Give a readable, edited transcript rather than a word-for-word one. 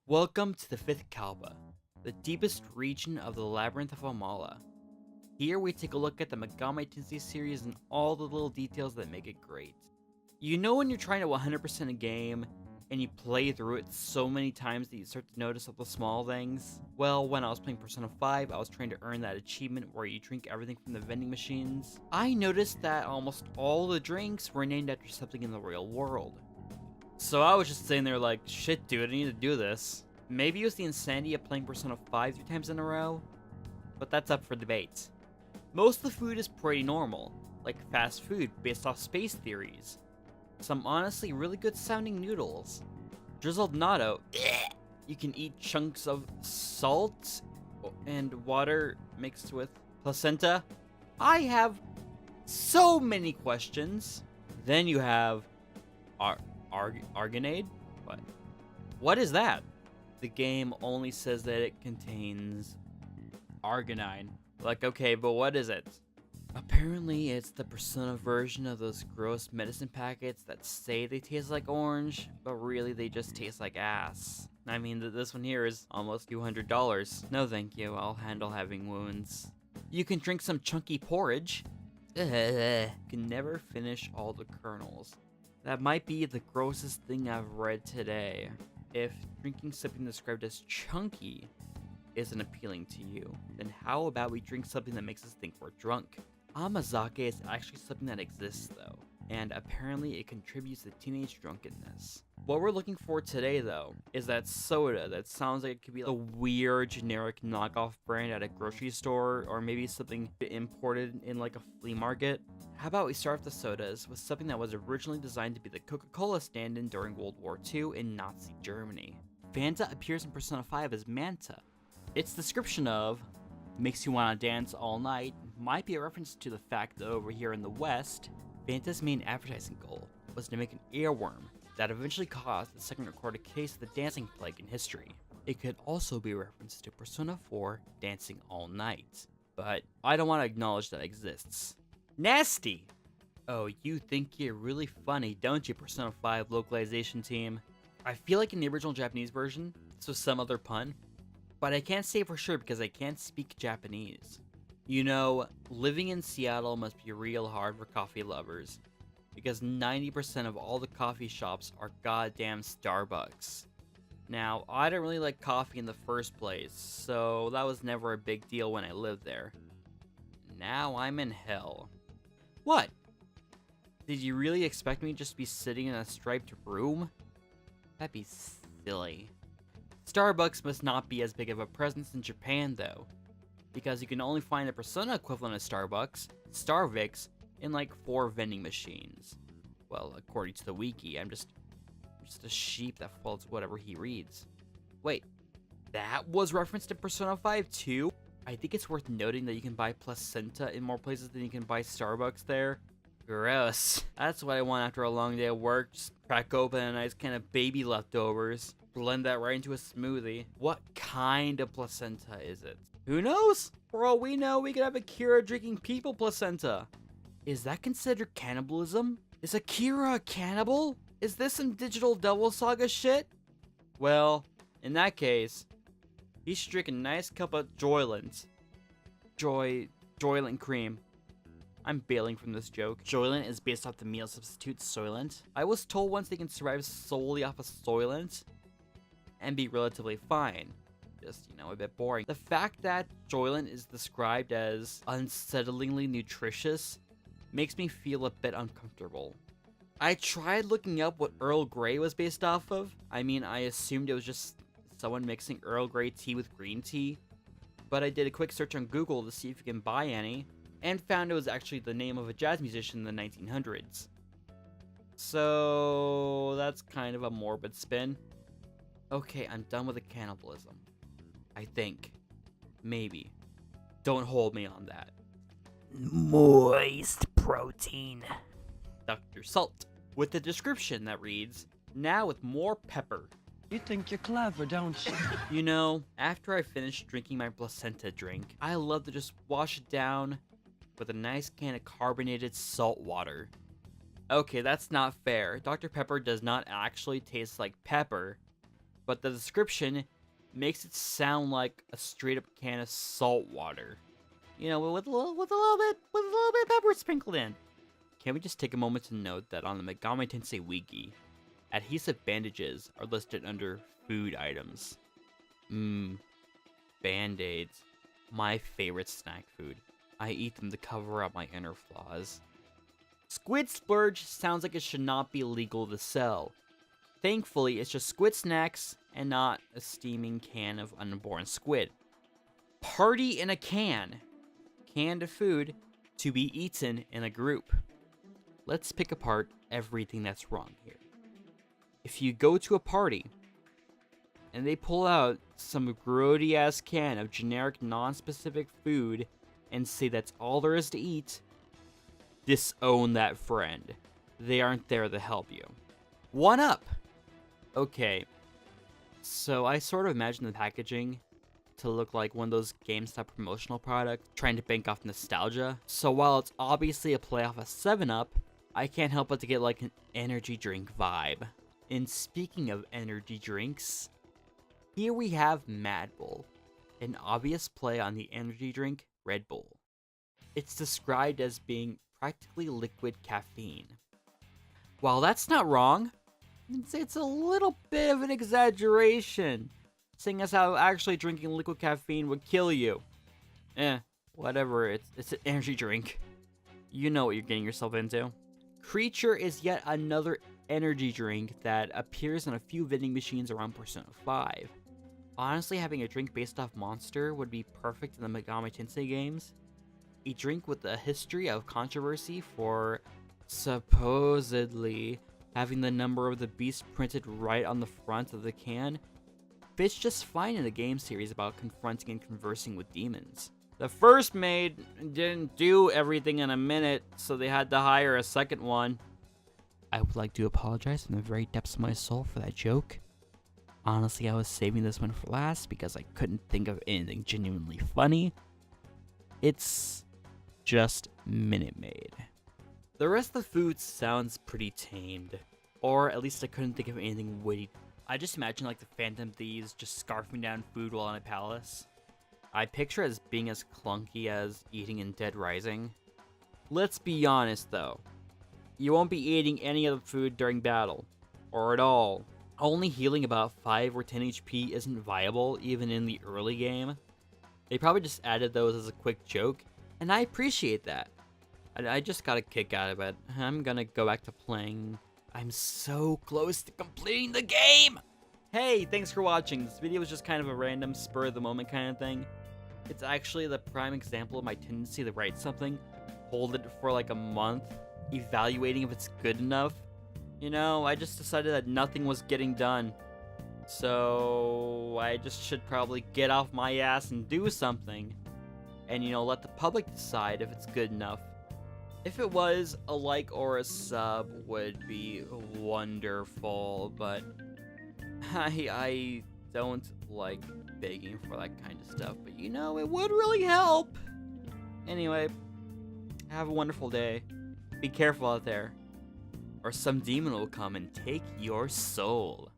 Welcome to the Fifth Kalpa, the deepest region of the Labyrinth of Amala. Here we take a look at the Megami Tensei series and all the little details that make it great. You know when you're trying to 100% a game, and you play through it so many times that you start to notice all the small things? Well, when I was playing Persona 5, I was trying to earn that achievement where you drink everything from the vending machines. I noticed that almost all the drinks were named after something in the real world. So I was just sitting there like, shit dude, I need to do this. Maybe it was the insanity of playing Persona 5 3 times in a row, but that's up for debate. Most of the food is pretty normal, like fast food based off space theories. Some honestly really good sounding noodles. Drizzled natto, you can eat chunks of salt and water mixed with placenta. I have so many questions. Then you have argonade? What is that? The game only says that it contains arginine. Like, okay, but what is it? Apparently, it's the Persona version of those gross medicine packets that say they taste like orange, but really they just taste like ass. I mean, this one here is almost $200. No thank you, I'll handle having wounds. You can drink some chunky porridge. You can never finish all the kernels. That might be the grossest thing I've read today. If drinking something described as chunky isn't appealing to you, then how about we drink something that makes us think we're drunk? Amazake is actually something that exists though, and apparently it contributes to teenage drunkenness. What we're looking for today though, is that soda that sounds like it could be a weird generic knockoff brand at a grocery store, or maybe something imported in like a flea market. How about we start off the sodas with something that was originally designed to be the Coca-Cola stand-in during World War II in Nazi Germany. Fanta appears in Persona 5 as Manta. Its description of makes you want to dance all night might be a reference to the fact that over here in the West, Fanta's main advertising goal was to make an earworm that eventually caused the second recorded case of the dancing plague in history. It could also be a reference to Persona 4 Dancing All Night, but I don't want to acknowledge that exists. Nasty! Oh, you think you're really funny, don't you, Persona 5 localization team? I feel like in the original Japanese version, this was some other pun, but I can't say for sure because I can't speak Japanese. You know, living in Seattle must be real hard for coffee lovers, because 90% of all the coffee shops are goddamn Starbucks. Now, I don't really like coffee in the first place, so that was never a big deal when I lived there. Now I'm in hell. What? Did you really expect me to just be sitting in a striped room? That'd be silly. Starbucks must not be as big of a presence in Japan though, because you can only find a Persona equivalent of Starbucks, Starvix, in like 4 vending machines. Well, according to the wiki, I'm just a sheep that follows whatever he reads. Wait, that was referenced in Persona 5 too? I think it's worth noting that you can buy placenta in more places than you can buy Starbucks there. Gross. That's what I want after a long day of work. Just crack open a nice can of baby leftovers. Blend that right into a smoothie. What kind of placenta is it? Who knows? For all we know, we could have Akira drinking people placenta. Is that considered cannibalism? Is Akira a cannibal? Is this some digital Devil Saga shit? Well, in that case, he should drink a nice cup of Joyland. Joyland cream. I'm bailing from this joke. Joyland is based off the meal substitute Soylent. I was told once they can survive solely off of Soylent and be relatively fine. Just, you know, a bit boring. The fact that Joyland is described as unsettlingly nutritious makes me feel a bit uncomfortable. I tried looking up what Earl Grey was based off of. I mean, I assumed it was just someone mixing Earl Grey tea with green tea, but I did a quick search on Google to see if you can buy any, and found it was actually the name of a jazz musician in the 1900s. So that's kind of a morbid spin. Okay, I'm done with the cannibalism. I think. Maybe. Don't hold me on that. Moist protein. Dr. Salt. With a description that reads, now with more pepper. You think you're clever, don't you? You know, after I finish drinking my placenta drink, I love to just wash it down with a nice can of carbonated salt water. Okay, that's not fair. Dr. Pepper does not actually taste like pepper, but the description makes it sound like a straight up can of salt water. You know, with a little bit of pepper sprinkled in. Can we just take a moment to note that on the Megami Tensei Wiki, adhesive bandages are listed under food items. Band-aids. My favorite snack food. I eat them to cover up my inner flaws. Squid Splurge sounds like it should not be legal to sell. Thankfully, it's just squid snacks and not a steaming can of unborn squid. Party in a can. Canned food to be eaten in a group. Let's pick apart everything that's wrong here. If you go to a party and they pull out some grody ass can of generic non-specific food and say that's all there is to eat, disown that friend. They aren't there to help you. One up! Okay, so I sort of imagine the packaging to look like one of those GameStop promotional products trying to bank off nostalgia. So while it's obviously a play off a 7-Up, I can't help but to get like an energy drink vibe. And speaking of energy drinks, here we have Mad Bull, an obvious play on the energy drink Red Bull. It's described as being practically liquid caffeine. While that's not wrong, it's a little bit of an exaggeration, seeing as how actually drinking liquid caffeine would kill you. Whatever, it's an energy drink. You know what you're getting yourself into. Creature is yet another energy drink that appears on a few vending machines around Persona 5. Honestly, having a drink based off Monster would be perfect in the Megami Tensei games. A drink with a history of controversy for supposedly having the number of the beast printed right on the front of the can fits just fine in a game series about confronting and conversing with demons. The first maid didn't do everything in a minute, so they had to hire a second one. I would like to apologize from the very depths of my soul for that joke. Honestly, I was saving this one for last because I couldn't think of anything genuinely funny. It's just Minute Maid. The rest of the food sounds pretty tamed, or at least I couldn't think of anything witty. I just imagine like the Phantom Thieves just scarfing down food while in a palace. I picture it as being as clunky as eating in Dead Rising. Let's be honest though, you won't be eating any of the food during battle, or at all. Only healing about 5 or 10 HP isn't viable even in the early game. They probably just added those as a quick joke, and I appreciate that. I just got a kick out of it. I'm gonna go back to playing. I'm so close to completing the game! Hey, thanks for watching. This video was just kind of a random spur of the moment kind of thing. It's actually the prime example of my tendency to write something, hold it for like a month, evaluating if it's good enough. You know, I just decided that nothing was getting done. So I just should probably get off my ass and do something. And, you know, let the public decide if it's good enough. If it was, a like or a sub would be wonderful, but I don't like begging for that kind of stuff. But, you know, it would really help. Anyway, have a wonderful day. Be careful out there, or some demon will come and take your soul.